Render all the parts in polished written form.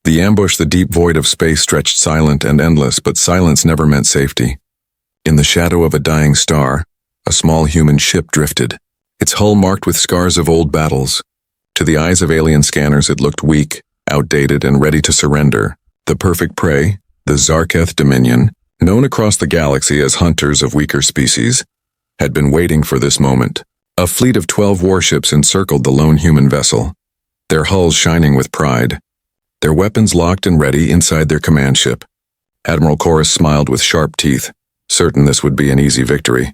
The ambush, the deep void of space stretched silent and endless, but silence never meant safety. In the shadow of a dying star, a small human ship drifted, its hull marked with scars of old battles. To the eyes of alien scanners it looked weak, outdated, and ready to surrender. The perfect prey, the Zarketh Dominion, known across the galaxy as hunters of weaker species, had been waiting for this moment. A fleet of 12 warships encircled the lone human vessel, their hulls shining with pride, their weapons locked and ready inside their command ship. Admiral Chorus smiled with sharp teeth, certain this would be an easy victory.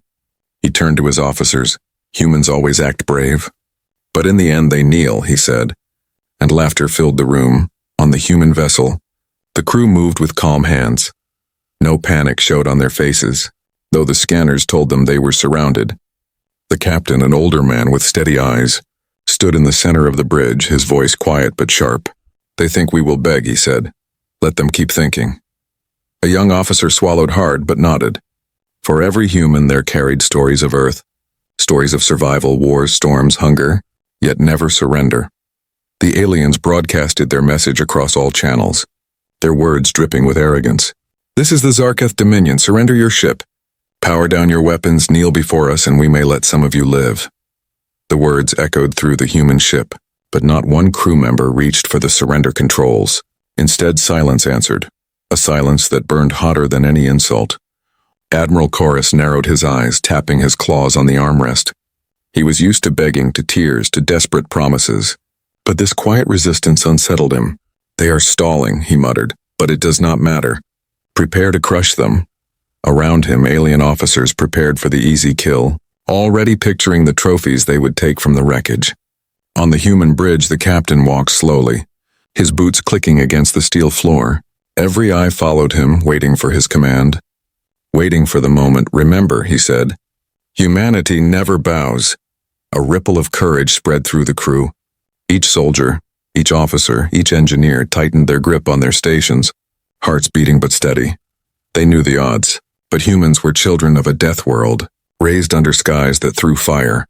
He turned to his officers. Humans always act brave. But in the end they kneel, he said, and laughter filled the room. On the human vessel, the crew moved with calm hands. No panic showed on their faces, though the scanners told them they were surrounded. The captain, an older man with steady eyes, stood in the center of the bridge, his voice quiet but sharp. "They think we will beg," he said. "Let them keep thinking." A young officer swallowed hard but nodded. For every human there carried stories of Earth, stories of survival, wars, storms, hunger, yet never surrender. The aliens broadcasted their message across all channels, their words dripping with arrogance. "This is the Zarketh Dominion. Surrender your ship. Power down your weapons, kneel before us, and we may let some of you live." The words echoed through the human ship, but not one crew member reached for the surrender controls. Instead, silence answered, a silence that burned hotter than any insult. Admiral Chorus narrowed his eyes, tapping his claws on the armrest. He was used to begging, to tears, to desperate promises. But this quiet resistance unsettled him. "They are stalling," he muttered, "but it does not matter. Prepare to crush them." Around him, alien officers prepared for the easy kill, already picturing the trophies they would take from the wreckage. On the human bridge, the captain walked slowly, his boots clicking against the steel floor. Every eye followed him, waiting for his command. Waiting for the moment. "Remember," he said, "humanity never bows." A ripple of courage spread through the crew. Each soldier, each officer, each engineer tightened their grip on their stations, hearts beating but steady. They knew the odds, but humans were children of a death world, raised under skies that threw fire,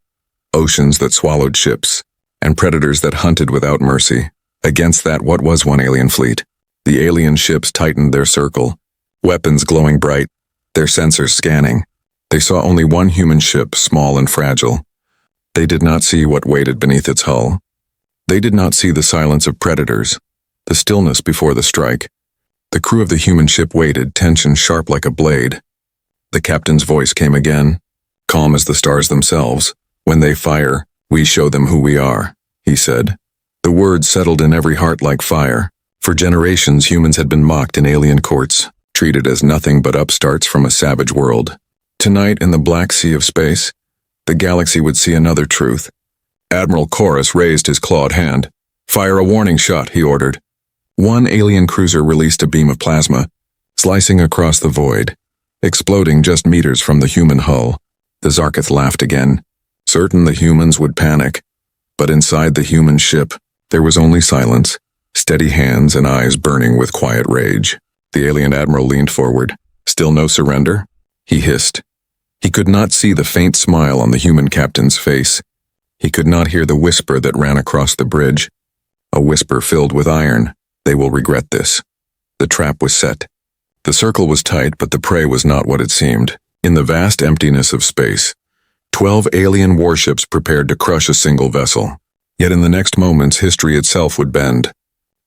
oceans that swallowed ships, and predators that hunted without mercy. Against that, what was one alien fleet? The alien ships tightened their circle, weapons glowing bright, their sensors scanning. They saw only one human ship, small and fragile. They did not see what waited beneath its hull. They did not see the silence of predators, the stillness before the strike. The crew of the human ship waited, tension sharp like a blade. The captain's voice came again, calm as the stars themselves. "When they fire, we show them who we are," he said. The words settled in every heart like fire. For generations, humans had been mocked in alien courts, treated as nothing but upstarts from a savage world. Tonight, in the black sea of space, the galaxy would see another truth. Admiral Chorus raised his clawed hand. "Fire a warning shot," he ordered. One alien cruiser released a beam of plasma, slicing across the void, exploding just meters from the human hull. The Zarketh laughed again, certain the humans would panic. But inside the human ship, there was only silence, steady hands and eyes burning with quiet rage. The alien admiral leaned forward. "Still no surrender?" he hissed. He could not see the faint smile on the human captain's face. He could not hear the whisper that ran across the bridge, a whisper filled with iron. "They will regret this." The trap was set. The circle was tight, but the prey was not what it seemed. In the vast emptiness of space, 12 alien warships prepared to crush a single vessel. Yet in the next moments, history itself would bend.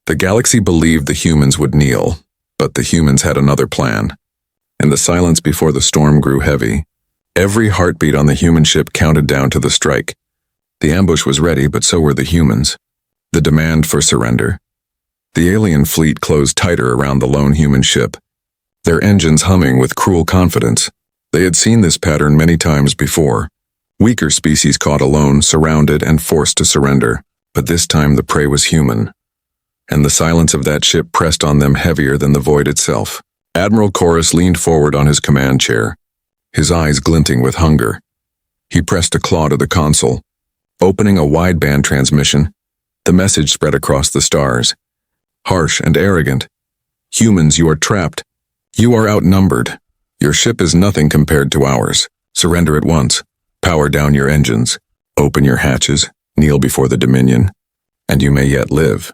The galaxy believed the humans would kneel, but the humans had another plan. And the silence before the storm grew heavy. Every heartbeat on the human ship counted down to the strike. The ambush was ready, but so were the humans. The demand for surrender. The alien fleet closed tighter around the lone human ship, their engines humming with cruel confidence. They had seen this pattern many times before. Weaker species caught alone, surrounded, and forced to surrender. But this time the prey was human. And the silence of that ship pressed on them heavier than the void itself. Admiral Chorus leaned forward on his command chair, his eyes glinting with hunger. He pressed a claw to the console, opening a wideband transmission. The message spread across the stars. Harsh and arrogant. "Humans, you are trapped. You are outnumbered. Your ship is nothing compared to ours. Surrender at once. Power down your engines. Open your hatches. Kneel before the Dominion. And you may yet live."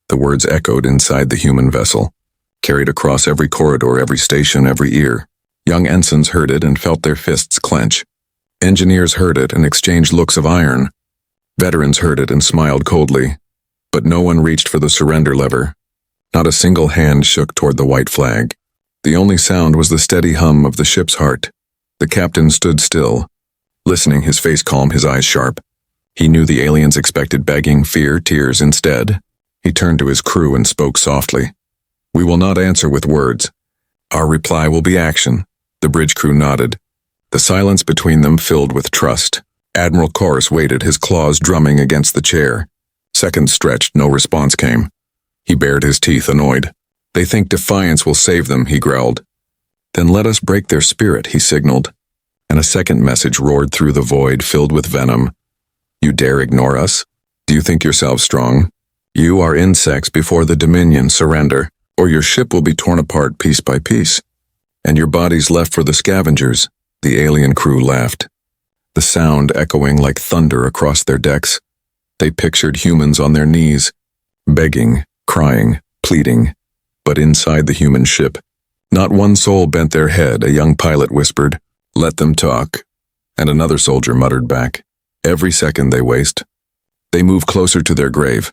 The words echoed inside the human vessel, carried across every corridor, every station, every ear. Young ensigns heard it and felt their fists clench. Engineers heard it and exchanged looks of iron. Veterans heard it and smiled coldly. But no one reached for the surrender lever. Not a single hand shook toward the white flag. The only sound was the steady hum of the ship's heart. The captain stood still, listening, his face calm, his eyes sharp. He knew the aliens expected begging, fear, tears instead. He turned to his crew and spoke softly. "We will not answer with words. Our reply will be action." The bridge crew nodded. The silence between them filled with trust. Admiral Chorus waited, his claws drumming against the chair. Seconds stretched, no response came. He bared his teeth, annoyed. "They think defiance will save them," he growled. "Then let us break their spirit," he signaled. And a second message roared through the void, filled with venom. "You dare ignore us? Do you think yourselves strong? You are insects before the Dominion. Surrender, or your ship will be torn apart piece by piece. And your bodies left for the scavengers." The alien crew laughed, the sound echoing like thunder across their decks. They pictured humans on their knees, begging, crying, pleading. But inside the human ship, not one soul bent their head. A young pilot whispered, "Let them talk." And another soldier muttered back, "Every second they waste." They moved closer to their grave.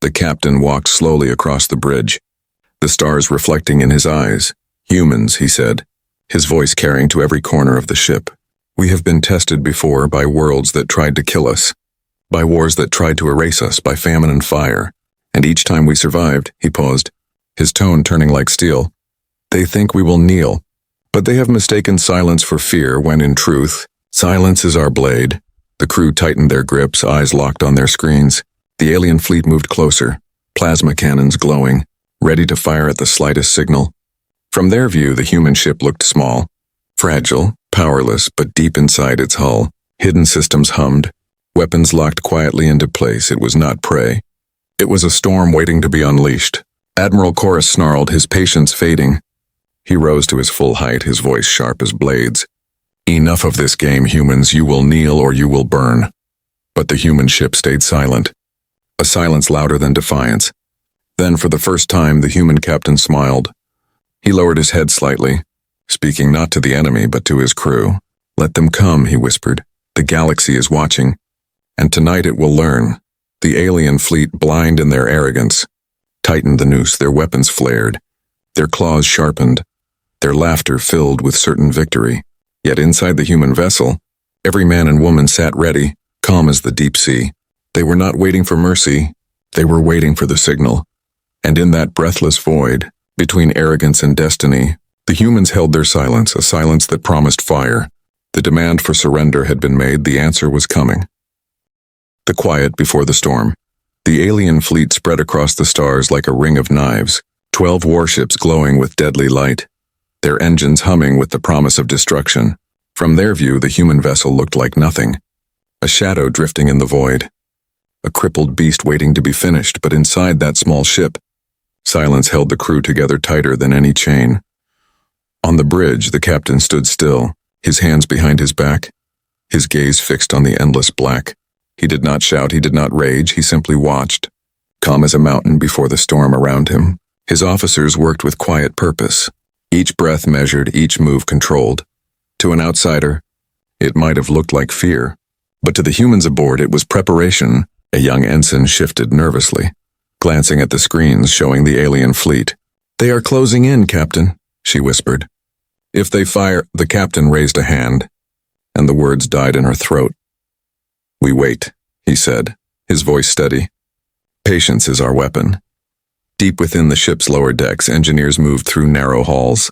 The captain walked slowly across the bridge, the stars reflecting in his eyes. "Humans," he said, his voice carrying to every corner of the ship. "We have been tested before by worlds that tried to kill us, by wars that tried to erase us, by famine and fire. And each time we survived," he paused, his tone turning like steel. "They think we will kneel, but they have mistaken silence for fear when, in truth, silence is our blade." The crew tightened their grips, eyes locked on their screens. The alien fleet moved closer, plasma cannons glowing, ready to fire at the slightest signal. From their view, the human ship looked small, fragile, powerless, but deep inside its hull, hidden systems hummed, weapons locked quietly into place. It was not prey. It was a storm waiting to be unleashed. Admiral Chorus snarled, his patience fading. He rose to his full height, his voice sharp as blades. "Enough of this game, humans. You will kneel or you will burn." But the human ship stayed silent, a silence louder than defiance. Then, for the first time, the human captain smiled. He lowered his head slightly, speaking not to the enemy but to his crew. "Let them come," he whispered. "The galaxy is watching, and tonight it will learn." The alien fleet, blind in their arrogance, tightened the noose. Their weapons flared, their claws sharpened, their laughter filled with certain victory. Yet inside the human vessel, every man and woman sat ready, calm as the deep sea. They were not waiting for mercy, they were waiting for the signal. And in that breathless void, between arrogance and destiny, the humans held their silence, a silence that promised fire. The demand for surrender had been made, the answer was coming. The quiet before the storm. The alien fleet spread across the stars like a ring of knives, 12 warships glowing with deadly light, their engines humming with the promise of destruction. From their view, the human vessel looked like nothing, a shadow drifting in the void, a crippled beast waiting to be finished. But inside that small ship, silence held the crew together tighter than any chain. On the bridge, the captain stood still, his hands behind his back, his gaze fixed on the endless black. He did not shout, he did not rage, he simply watched, calm as a mountain before the storm around him. His officers worked with quiet purpose, each breath measured, each move controlled. To an outsider, it might have looked like fear, but to the humans aboard it was preparation. A young ensign shifted nervously, glancing at the screens showing the alien fleet. "They are closing in, Captain," she whispered. "If they fire..." The captain raised a hand, and the words died in her throat. "We wait," he said, his voice steady. "Patience is our weapon." Deep within the ship's lower decks, engineers moved through narrow halls,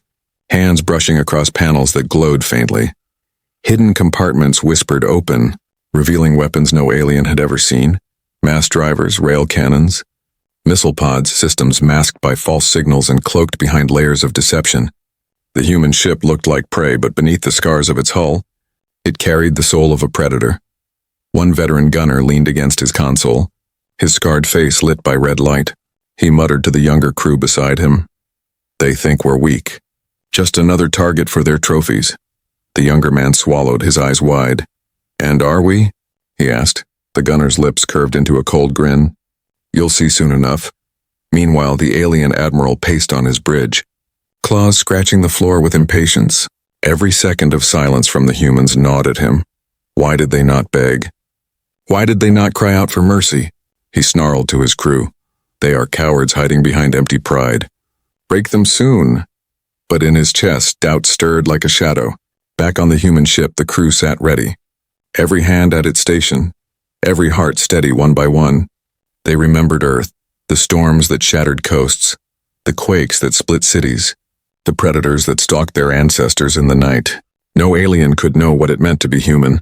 hands brushing across panels that glowed faintly. Hidden compartments whispered open, revealing weapons no alien had ever seen. Mass drivers, rail cannons, missile pods, systems masked by false signals and cloaked behind layers of deception. The human ship looked like prey, but beneath the scars of its hull, it carried the soul of a predator. One veteran gunner leaned against his console, his scarred face lit by red light. He muttered to the younger crew beside him, "They think we're weak. Just another target for their trophies." The younger man swallowed, his eyes wide. "And are we?" he asked. The gunner's lips curved into a cold grin. "You'll see soon enough. Meanwhile, the alien admiral paced on his bridge, claws scratching the floor with impatience. Every second of silence from the humans gnawed at him. Why did they not beg? Why did they not cry out for mercy? He snarled to his crew. They are cowards hiding behind empty pride. Break them soon. But in his chest, doubt stirred like a shadow. Back on the human ship, the crew sat ready. Every hand at its station. Every heart steady one by one. They remembered Earth, the storms that shattered coasts, the quakes that split cities, the predators that stalked their ancestors in the night. No alien could know what it meant to be human,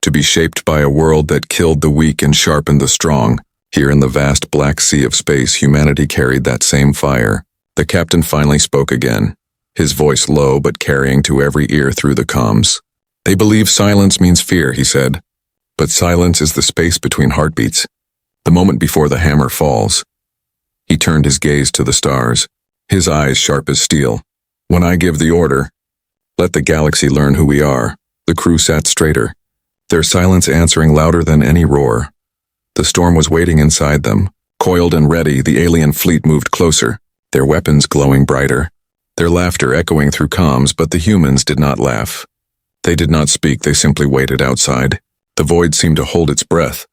to be shaped by a world that killed the weak and sharpened the strong. Here in the vast black sea of space, humanity carried that same fire. The captain finally spoke again, his voice low but carrying to every ear through the comms. They believe silence means fear, he said. But silence is the space between heartbeats, the moment before the hammer falls. He turned his gaze to the stars, his eyes sharp as steel. When I give the order, let the galaxy learn who we are. The crew sat straighter, their silence answering louder than any roar. The storm was waiting inside them. Coiled and ready, the alien fleet moved closer, their weapons glowing brighter, their laughter echoing through comms, but the humans did not laugh. They did not speak, they simply waited outside. The void seemed to hold its breath,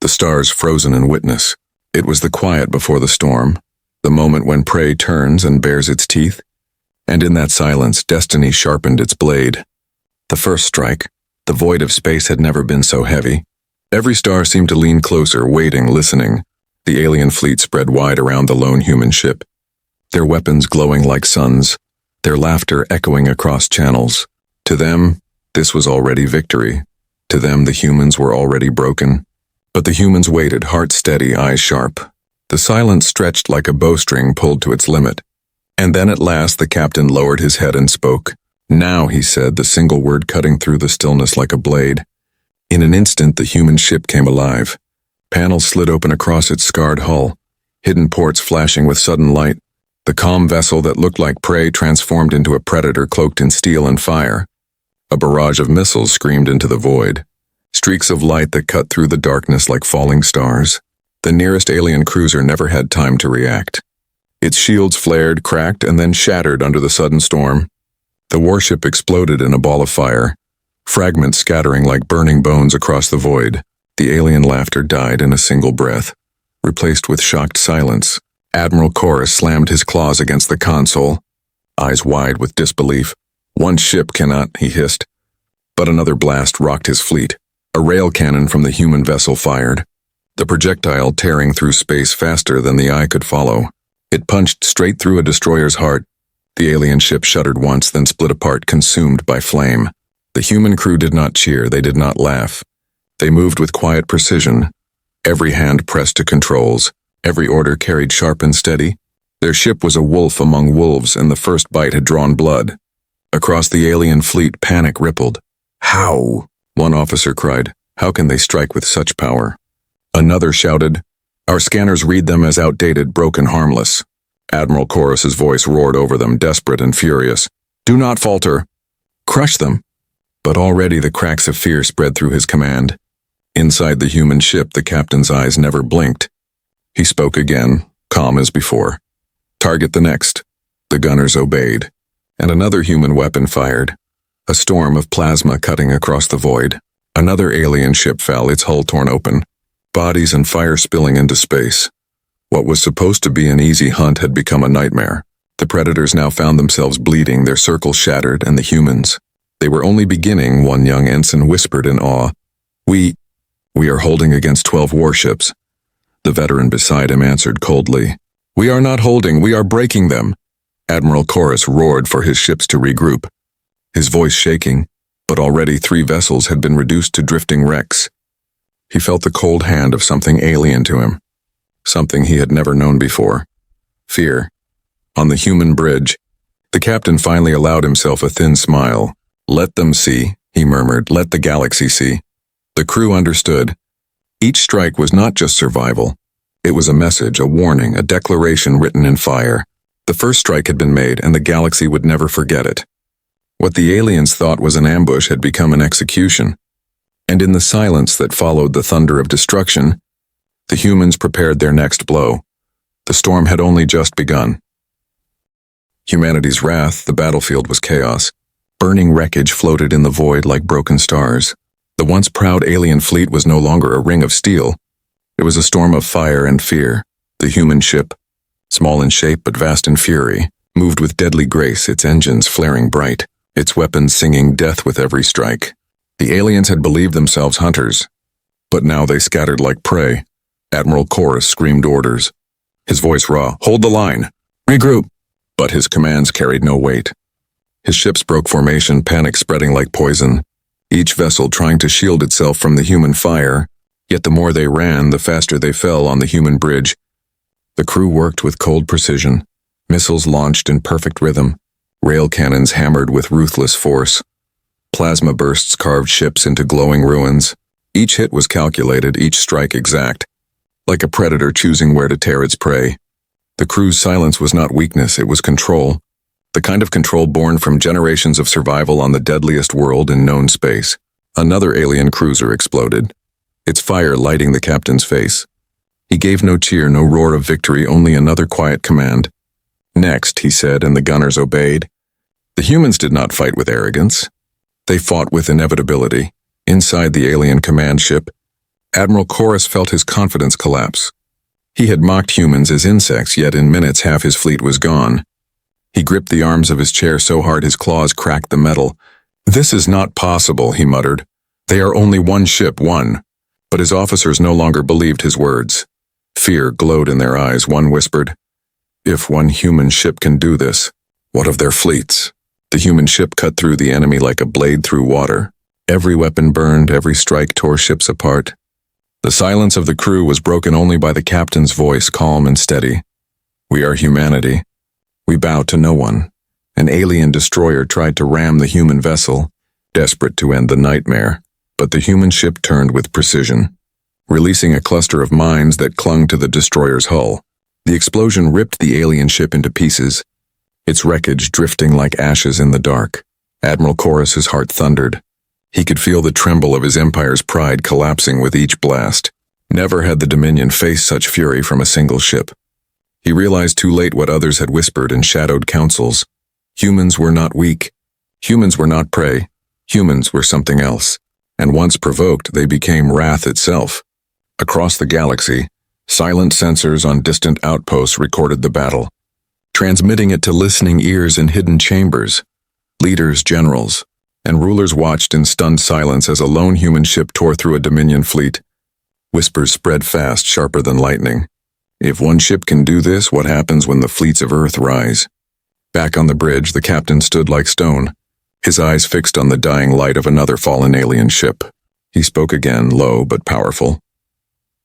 the stars frozen in witness. It was the quiet before the storm, the moment when prey turns and bares its teeth. And in that silence, destiny sharpened its blade. The first strike, the void of space had never been so heavy. Every star seemed to lean closer, waiting, listening. The alien fleet spread wide around the lone human ship, their weapons glowing like suns, their laughter echoing across channels. To them, this was already victory. To them, the humans were already broken. But the humans waited, heart steady, eyes sharp. The silence stretched like a bowstring pulled to its limit. And then at last the captain lowered his head and spoke. Now, he said, the single word cutting through the stillness like a blade. In an instant, the human ship came alive. Panels slid open across its scarred hull, hidden ports flashing with sudden light. The calm vessel that looked like prey transformed into a predator cloaked in steel and fire. A barrage of missiles screamed into the void, streaks of light that cut through the darkness like falling stars. The nearest alien cruiser never had time to react. Its shields flared, cracked, and then shattered under the sudden storm. The warship exploded in a ball of fire, fragments scattering like burning bones across the void. The alien laughter died in a single breath, replaced with shocked silence. Admiral Chorus slammed his claws against the console, eyes wide with disbelief. One ship cannot, he hissed. But another blast rocked his fleet. A rail cannon from the human vessel fired, the projectile tearing through space faster than the eye could follow. It punched straight through a destroyer's heart. The alien ship shuddered once, then split apart, consumed by flame. The human crew did not cheer, they did not laugh. They moved with quiet precision, every hand pressed to controls, every order carried sharp and steady. Their ship was a wolf among wolves, and the first bite had drawn blood. Across the alien fleet, panic rippled. How? One officer cried. How can they strike with such power? Another shouted. Our scanners read them as outdated, broken, harmless. Admiral Chorus's voice roared over them, desperate and furious. Do not falter. Crush them. But already the cracks of fear spread through his command. Inside the human ship, the captain's eyes never blinked. He spoke again, calm as before. Target the next. The gunners obeyed, and another human weapon fired. A storm of plasma cutting across the void. Another alien ship fell, its hull torn open, bodies and fire spilling into space. What was supposed to be an easy hunt had become a nightmare. The predators now found themselves bleeding, their circle shattered, and the humans. They were only beginning, one young ensign whispered in awe. We are holding against 12 warships. The veteran beside him answered coldly. We are not holding, we are breaking them. Admiral Chorus roared for his ships to regroup, his voice shaking, but already 3 vessels had been reduced to drifting wrecks. He felt the cold hand of something alien to him, something he had never known before. Fear. On the human bridge, the captain finally allowed himself a thin smile. Let them see, he murmured, let the galaxy see. The crew understood. Each strike was not just survival. It was a message, a warning, a declaration written in fire. The first strike had been made, and the galaxy would never forget it. What the aliens thought was an ambush had become an execution. And in the silence that followed the thunder of destruction, the humans prepared their next blow. The storm had only just begun. Humanity's wrath, the battlefield was chaos. Burning wreckage floated in the void like broken stars. The once proud alien fleet was no longer a ring of steel. It was a storm of fire and fear. The human ship, small in shape but vast in fury, moved with deadly grace, its engines flaring bright, its weapons singing death with every strike. The aliens had believed themselves hunters, but now they scattered like prey. Admiral Chorus screamed orders. His voice raw, "Hold the line! Regroup!" But his commands carried no weight. His ships broke formation, panic spreading like poison, each vessel trying to shield itself from the human fire, yet the more they ran, the faster they fell on the human bridge. The crew worked with cold precision, missiles launched in perfect rhythm, rail cannons hammered with ruthless force. Plasma bursts carved ships into glowing ruins. Each hit was calculated, each strike exact, like a predator choosing where to tear its prey. The crew's silence was not weakness, it was control. The kind of control born from generations of survival on the deadliest world in known space. Another alien cruiser exploded, its fire lighting the captain's face. He gave no cheer, no roar of victory, only another quiet command. "Next," he said, and the gunners obeyed. The humans did not fight with arrogance. They fought with inevitability. Inside the alien command ship, Admiral Chorus felt his confidence collapse. He had mocked humans as insects, yet in minutes half his fleet was gone. He gripped the arms of his chair so hard his claws cracked the metal. "This is not possible," he muttered. "They are only one ship, one." But his officers no longer believed his words. Fear glowed in their eyes. One whispered, "If one human ship can do this, what of their fleets?" The human ship cut through the enemy like a blade through water. Every weapon burned, every strike tore ships apart. The silence of the crew was broken only by the captain's voice, calm and steady. "We are humanity. We bow to no one." An alien destroyer tried to ram the human vessel, desperate to end the nightmare, but the human ship turned with precision, releasing a cluster of mines that clung to the destroyer's hull. The explosion ripped the alien ship into pieces, its wreckage drifting like ashes in the dark. Admiral Chorus's heart thundered. He could feel the tremble of his empire's pride collapsing with each blast. Never had the Dominion faced such fury from a single ship. He realized too late what others had whispered in shadowed councils. Humans were not weak. Humans were not prey. Humans were something else. And once provoked, they became wrath itself. Across the galaxy, silent sensors on distant outposts recorded the battle, transmitting it to listening ears in hidden chambers. Leaders, generals, and rulers watched in stunned silence as a lone human ship tore through a Dominion fleet. Whispers spread fast, sharper than lightning. If one ship can do this, what happens when the fleets of Earth rise? Back on the bridge, the captain stood like stone, his eyes fixed on the dying light of another fallen alien ship. He spoke again, low but powerful.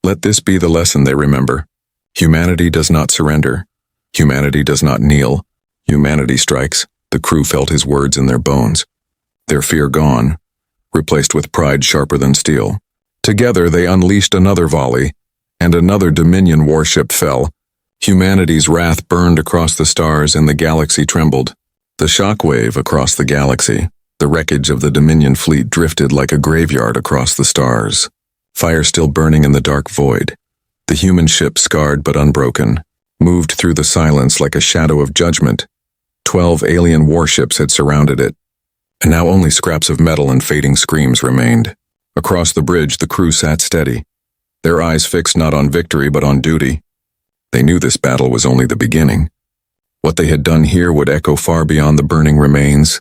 "Let this be the lesson they remember. Humanity does not surrender. Humanity does not kneel. Humanity strikes." The crew felt his words in their bones. Their fear gone, replaced with pride sharper than steel. Together they unleashed another volley, and another Dominion warship fell. Humanity's wrath burned across the stars and the galaxy trembled. The shockwave across the galaxy, the wreckage of the Dominion fleet drifted like a graveyard across the stars. Fire still burning in the dark void. The human ship, scarred but unbroken, moved through the silence like a shadow of judgment. 12 alien warships had surrounded it, and now only scraps of metal and fading screams remained. Across the bridge, the crew sat steady, their eyes fixed not on victory but on duty. They knew this battle was only the beginning. What they had done here would echo far beyond the burning remains.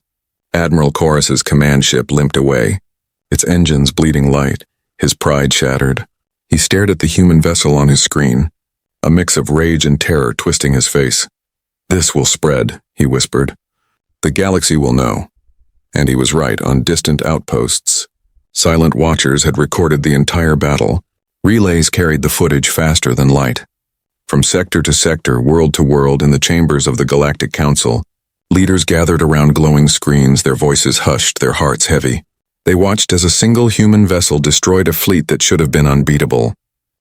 Admiral Chorus's command ship limped away, its engines bleeding light, his pride shattered. He stared at the human vessel on his screen, a mix of rage and terror twisting his face. "This will spread," he whispered. "The galaxy will know." And he was right. On distant outposts, silent watchers had recorded the entire battle. Relays carried the footage faster than light. From sector to sector, world to world, in the chambers of the Galactic Council, leaders gathered around glowing screens, their voices hushed, their hearts heavy. They watched as a single human vessel destroyed a fleet that should have been unbeatable.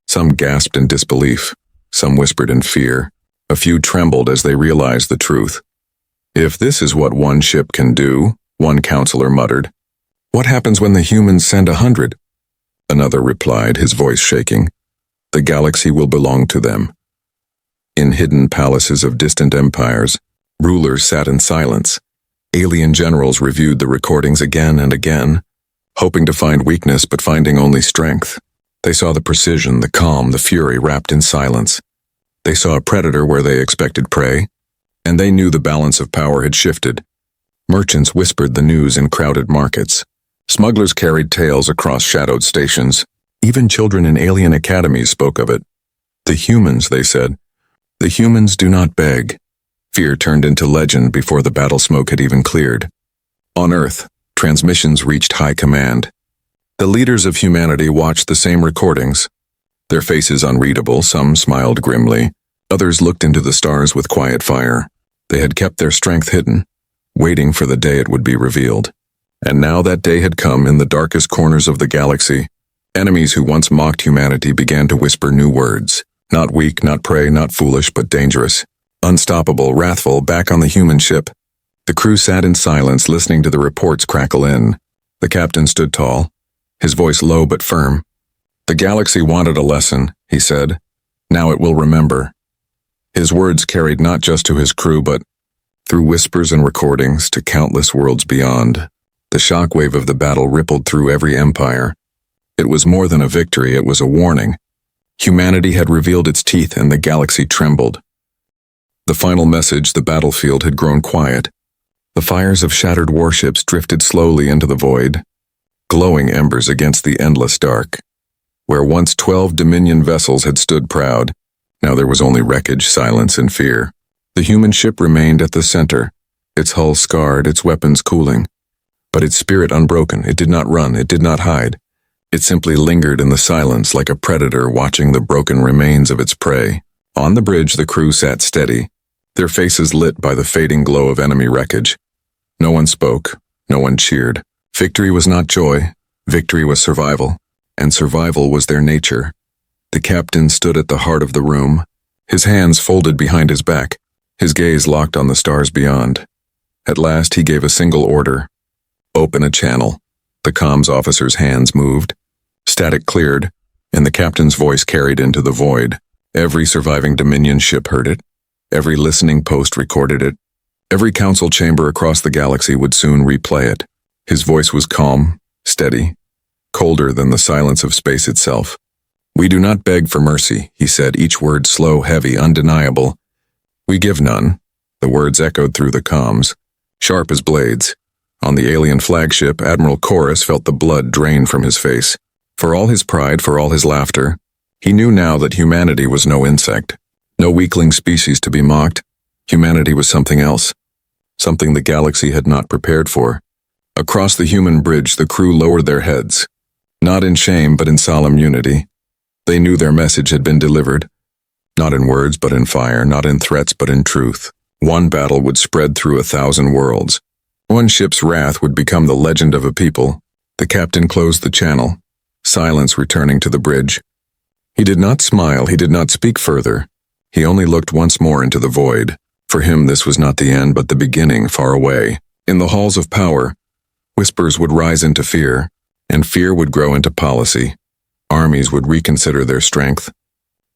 Some gasped in disbelief, some whispered in fear. A few trembled as they realized the truth. "If this is what one ship can do," one counselor muttered, "what happens when the humans send 100? Another replied, his voice shaking, "The galaxy will belong to them." In hidden palaces of distant empires, rulers sat in silence. Alien generals reviewed the recordings again and again, hoping to find weakness but finding only strength. They saw the precision, the calm, the fury wrapped in silence. They saw a predator where they expected prey, and they knew the balance of power had shifted. Merchants whispered the news in crowded markets. Smugglers carried tales across shadowed stations. Even children in alien academies spoke of it. The humans, they said. The humans do not beg. Fear turned into legend before the battle smoke had even cleared. On Earth, transmissions reached high command. The leaders of humanity watched the same recordings. Their faces unreadable, some smiled grimly. Others looked into the stars with quiet fire. They had kept their strength hidden, waiting for the day it would be revealed. And now that day had come. In the darkest corners of the galaxy, enemies who once mocked humanity began to whisper new words. Not weak, not prey, not foolish, but dangerous. Unstoppable, wrathful, back on the human ship. The crew sat in silence, listening to the reports crackle in. The captain stood tall, his voice low but firm. The galaxy wanted a lesson, he said. Now it will remember. His words carried not just to his crew, but through whispers and recordings to countless worlds beyond. The shockwave of the battle rippled through every empire. It was more than a victory, it was a warning. Humanity had revealed its teeth and the galaxy trembled. The final message, the battlefield had grown quiet. The fires of shattered warships drifted slowly into the void, glowing embers against the endless dark. Where once 12 Dominion vessels had stood proud, now there was only wreckage, silence, and fear. The human ship remained at the center, its hull scarred, its weapons cooling. But its spirit unbroken, it did not run, it did not hide. It simply lingered in the silence like a predator watching the broken remains of its prey. On the bridge, the crew sat steady, their faces lit by the fading glow of enemy wreckage. No one spoke, no one cheered. Victory was not joy, victory was survival, and survival was their nature. The captain stood at the heart of the room, his hands folded behind his back, his gaze locked on the stars beyond. At last he gave a single order. Open a channel. The comms officer's hands moved. Static cleared, and the captain's voice carried into the void. Every surviving Dominion ship heard it. Every listening post recorded it. Every council chamber across the galaxy would soon replay it. His voice was calm, steady, colder than the silence of space itself. We do not beg for mercy, he said, each word slow, heavy, undeniable. We give none. The words echoed through the comms, sharp as blades. On the alien flagship, Admiral Chorus felt the blood drain from his face. For all his pride, for all his laughter, he knew now that humanity was no insect, no weakling species to be mocked. Humanity was something else, something the galaxy had not prepared for. Across the human bridge, the crew lowered their heads, not in shame but in solemn unity. They knew their message had been delivered, not in words but in fire, not in threats but in truth. One battle would spread through 1,000 worlds. One ship's wrath would become the legend of a people. The captain closed the channel, silence returning to the bridge. He did not smile, he did not speak further. He only looked once more into the void. For him this was not the end but the beginning, far away. In the halls of power, whispers would rise into fear, and fear would grow into policy. Armies would reconsider their strength.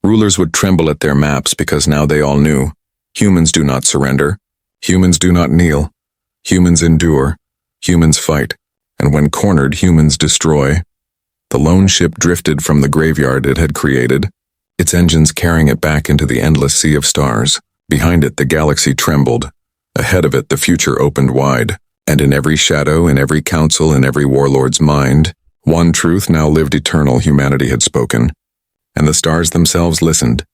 Rulers would tremble at their maps because now they all knew. Humans do not surrender. Humans do not kneel. Humans endure. Humans fight. And when cornered, humans destroy. The lone ship drifted from the graveyard it had created, its engines carrying it back into the endless sea of stars. Behind it, the galaxy trembled. Ahead of it, the future opened wide. And in every shadow, in every council, in every warlord's mind, one truth now lived eternal. Humanity had spoken. And the stars themselves listened.